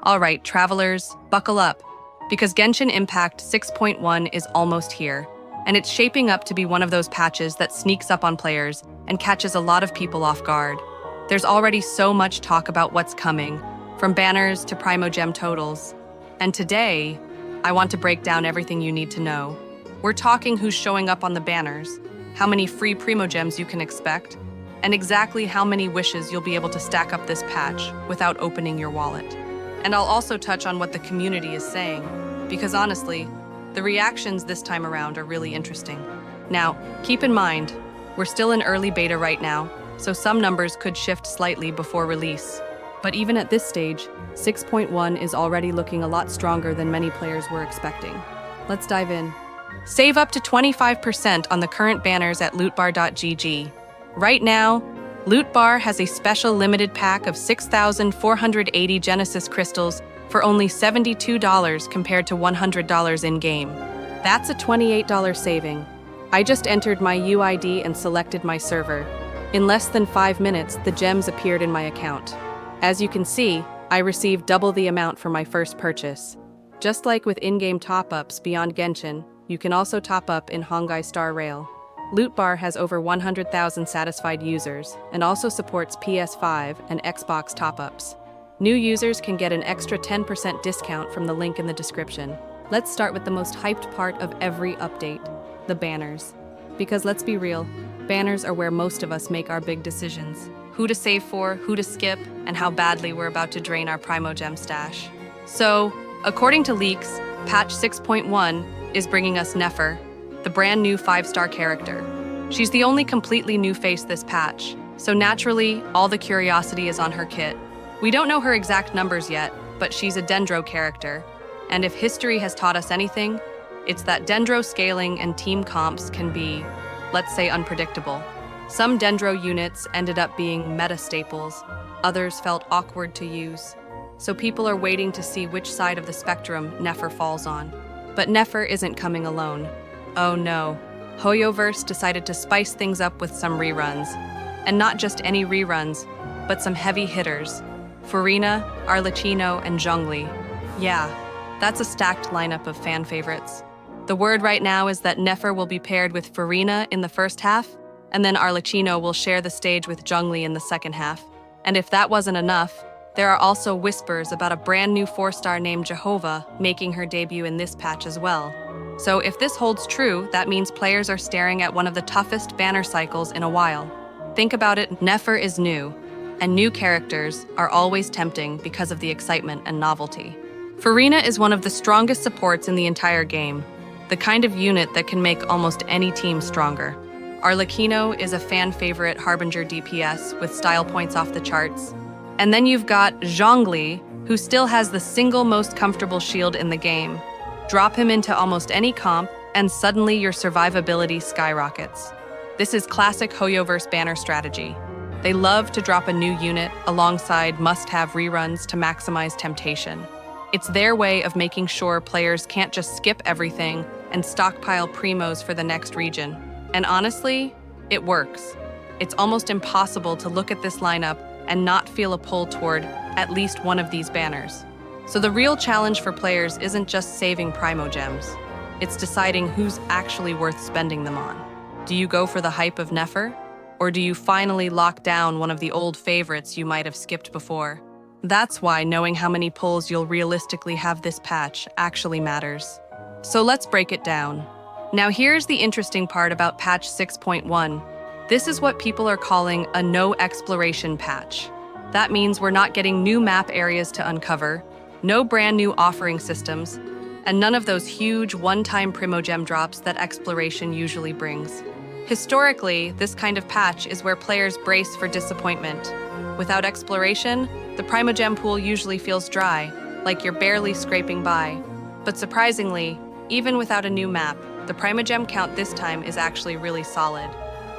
Alright, travelers, buckle up, because Genshin Impact 6.1 is almost here, and it's shaping up to be one of those patches that sneaks up on players and catches a lot of people off guard. There's already so much talk about what's coming, from banners to Primogem totals. And today, I want to break down everything you need to know. We're talking who's showing up on the banners, how many free Primogems you can expect, and exactly how many wishes you'll be able to stack up this patch without opening your wallet. And I'll also touch on what the community is saying, because honestly, the reactions this time around are really interesting. Now, keep in mind, we're still in early beta right now, so some numbers could shift slightly before release. But even at this stage, 6.1 is already looking a lot stronger than many players were expecting. Let's dive in. Save up to 25% on the current banners at lootbar.gg. Right now, Lootbar has a special limited pack of 6,480 Genesis crystals for only $72 compared to $100 in-game. That's a $28 saving. I just entered my UID and selected my server. In less than 5 minutes, the gems appeared in my account. As you can see, I received double the amount for my first purchase. Just like with in-game top-ups beyond Genshin, you can also top up in Hongai Star Rail. Lootbar has over 100,000 satisfied users and also supports PS5 and Xbox top-ups. New users can get an extra 10% discount from the link in the description. Let's start with the most hyped part of every update, the banners. Because let's be real, banners are where most of us make our big decisions. Who to save for, who to skip, and how badly we're about to drain our Primogem stash. So, according to leaks, patch 6.1 is bringing us Nefer, the brand new 5-star character. She's the only completely new face this patch, so naturally, all the curiosity is on her kit. We don't know her exact numbers yet, but she's a Dendro character, and if history has taught us anything, it's that Dendro scaling and team comps can be, let's say, unpredictable. Some Dendro units ended up being meta staples, others felt awkward to use, so people are waiting to see which side of the spectrum Nefer falls on. But Nefer isn't coming alone. Oh no, Hoyoverse decided to spice things up with some reruns. And not just any reruns, but some heavy hitters. Furina, Arlecchino, and Zhongli. Yeah, that's a stacked lineup of fan favorites. The word right now is that Nefer will be paired with Furina in the first half, and then Arlecchino will share the stage with Zhongli in the second half. And if that wasn't enough, there are also whispers about a brand new 4-star named Jehovah making her debut in this patch as well. So if this holds true, that means players are staring at one of the toughest banner cycles in a while. Think about it, Nefer is new, and new characters are always tempting because of the excitement and novelty. Furina is one of the strongest supports in the entire game, the kind of unit that can make almost any team stronger. Arlecchino is a fan favorite Harbinger DPS with style points off the charts. And then you've got Zhongli, who still has the single most comfortable shield in the game. Drop him into almost any comp, and suddenly your survivability skyrockets. This is classic Hoyoverse banner strategy. They love to drop a new unit alongside must-have reruns to maximize temptation. It's their way of making sure players can't just skip everything and stockpile primos for the next region. And honestly, it works. It's almost impossible to look at this lineup and not feel a pull toward at least one of these banners. So the real challenge for players isn't just saving Primogems, it's deciding who's actually worth spending them on. Do you go for the hype of Nefer? Or do you finally lock down one of the old favorites you might have skipped before? That's why knowing how many pulls you'll realistically have this patch actually matters. So let's break it down. Now here's the interesting part about patch 6.1. This is what people are calling a no exploration patch. That means we're not getting new map areas to uncover, no brand new offering systems, and none of those huge one-time Primogem drops that exploration usually brings. Historically, this kind of patch is where players brace for disappointment. Without exploration, the Primogem pool usually feels dry, like you're barely scraping by. But surprisingly, even without a new map, the Primogem count this time is actually really solid.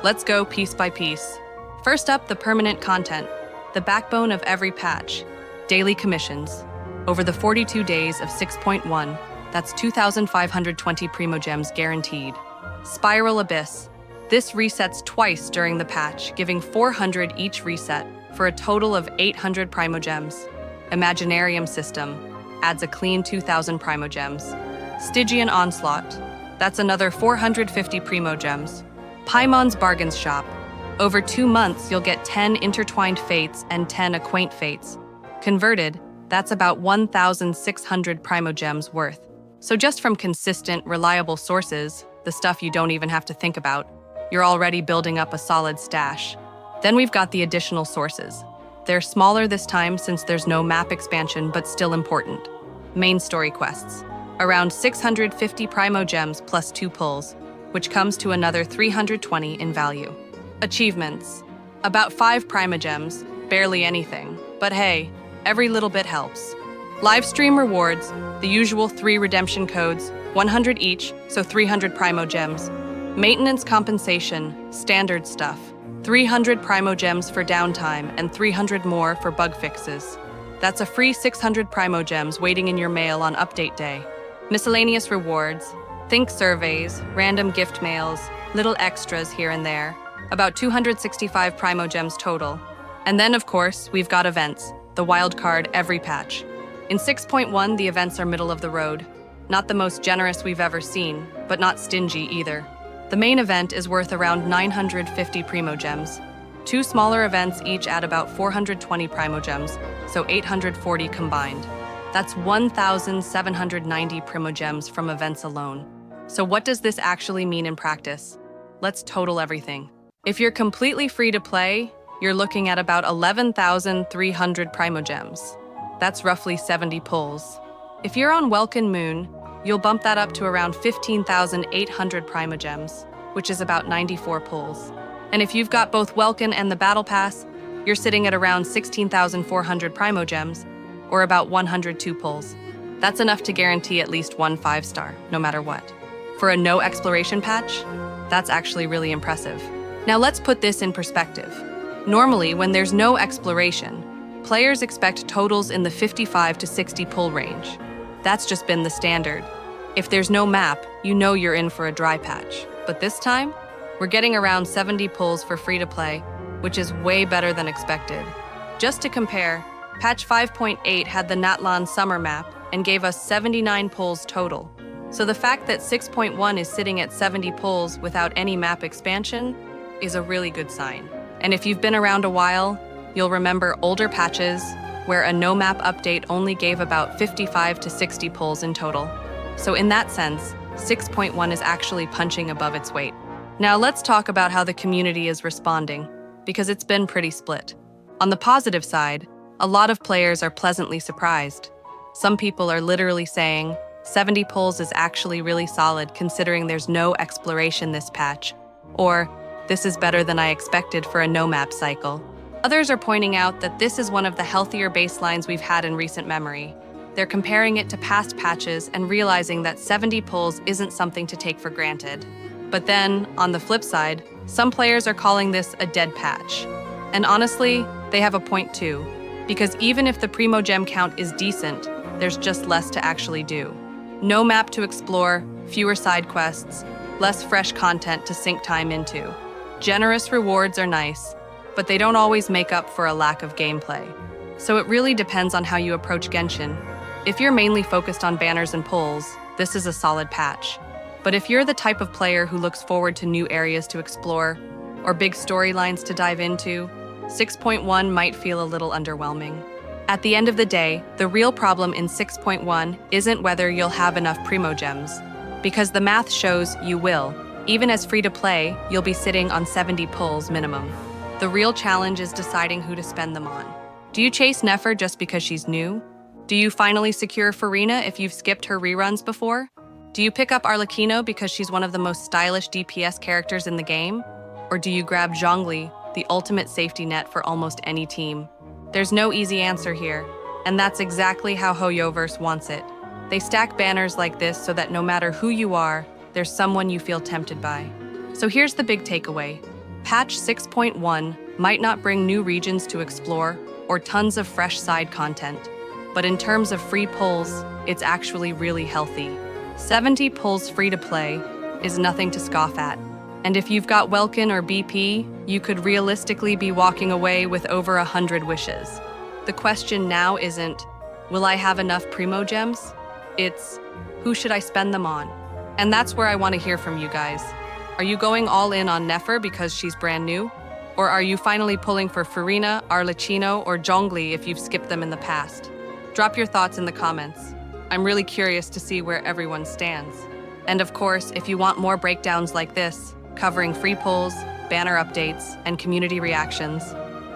Let's go piece by piece. First up, the permanent content, the backbone of every patch, daily commissions. Over the 42 days of 6.1, that's 2,520 Primogems guaranteed. Spiral Abyss. This resets twice during the patch, giving 400 each reset, for a total of 800 Primogems. Imaginarium System adds a clean 2,000 Primogems. Stygian Onslaught, that's another 450 Primogems. Paimon's Bargains Shop, over 2 months you'll get 10 Intertwined Fates and 10 Acquaint Fates. Converted, that's about 1,600 Primogems worth. So just from consistent, reliable sources, the stuff you don't even have to think about, you're already building up a solid stash. Then we've got the additional sources. They're smaller this time since there's no map expansion, but still important. Main story quests, around 650 Primogems plus 2 pulls, which comes to another 320 in value. Achievements, about 5 Primogems, barely anything, but hey, every little bit helps. Livestream rewards, the usual 3 redemption codes, 100 each, so 300 Primogems. Maintenance compensation, standard stuff. 300 Primogems for downtime and 300 more for bug fixes. That's a free 600 Primogems waiting in your mail on update day. Miscellaneous rewards, think surveys, random gift mails, little extras here and there. About 265 Primogems total. And then, of course, we've got events, the wild card every patch. In 6.1, the events are middle of the road. Not the most generous we've ever seen, but not stingy either. The main event is worth around 950 Primogems. 2 smaller events each add about 420 Primogems, so 840 combined. That's 1,790 Primogems from events alone. So what does this actually mean in practice? Let's total everything. If you're completely free to play, you're looking at about 11,300 Primogems. That's roughly 70 pulls. If you're on Welkin Moon, you'll bump that up to around 15,800 Primogems, which is about 94 pulls. And if you've got both Welkin and the Battle Pass, you're sitting at around 16,400 Primogems, or about 102 pulls. That's enough to guarantee at least 1 5-star, no matter what. For a no exploration patch, that's actually really impressive. Now let's put this in perspective. Normally, when there's no exploration, players expect totals in the 55 to 60 pull range. That's just been the standard. If there's no map, you know you're in for a dry patch. But this time, we're getting around 70 pulls for free-to-play, which is way better than expected. Just to compare, patch 5.8 had the Natlan summer map and gave us 79 pulls total. So the fact that 6.1 is sitting at 70 pulls without any map expansion is a really good sign. And if you've been around a while, you'll remember older patches where a no-map update only gave about 55 to 60 pulls in total. So in that sense, 6.1 is actually punching above its weight. Now let's talk about how the community is responding, because it's been pretty split. On the positive side, a lot of players are pleasantly surprised. Some people are literally saying, 70 pulls is actually really solid considering there's no exploration this patch, or this is better than I expected for a no-map cycle. Others are pointing out that this is one of the healthier baselines we've had in recent memory. They're comparing it to past patches and realizing that 70 pulls isn't something to take for granted. But then, on the flip side, some players are calling this a dead patch. And honestly, they have a point too, because even if the Primogem count is decent, there's just less to actually do. No map to explore, fewer side quests, less fresh content to sink time into. Generous rewards are nice, but they don't always make up for a lack of gameplay. So it really depends on how you approach Genshin. If you're mainly focused on banners and pulls, this is a solid patch. But if you're the type of player who looks forward to new areas to explore, or big storylines to dive into, 6.1 might feel a little underwhelming. At the end of the day, the real problem in 6.1 isn't whether you'll have enough Primogems, because the math shows you will. Even as free-to-play, you'll be sitting on 70 pulls minimum. The real challenge is deciding who to spend them on. Do you chase Nefer just because she's new? Do you finally secure Farina if you've skipped her reruns before? Do you pick up Arlecchino because she's one of the most stylish DPS characters in the game? Or do you grab Zhongli, the ultimate safety net for almost any team? There's no easy answer here, and that's exactly how Hoyoverse wants it. They stack banners like this so that no matter who you are, there's someone you feel tempted by. So here's the big takeaway. Patch 6.1 might not bring new regions to explore or tons of fresh side content, but in terms of free pulls, it's actually really healthy. 70 pulls free to play is nothing to scoff at. And if you've got Welkin or BP, you could realistically be walking away with over 100 wishes. The question now isn't, Will I have enough Primogems? It's, who should I spend them on? And that's where I want to hear from you guys. Are you going all in on Nefer because she's brand new? Or are you finally pulling for Farina, Arlecchino, or Zhongli if you've skipped them in the past? Drop your thoughts in the comments. I'm really curious to see where everyone stands. And of course, if you want more breakdowns like this, covering free pulls, banner updates, and community reactions,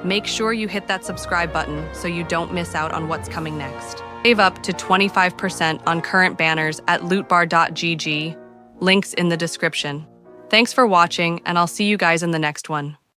make sure you hit that subscribe button so you don't miss out on what's coming next. Save up to 25% on current banners at lootbar.gg, links in the description. Thanks for watching, and I'll see you guys in the next one.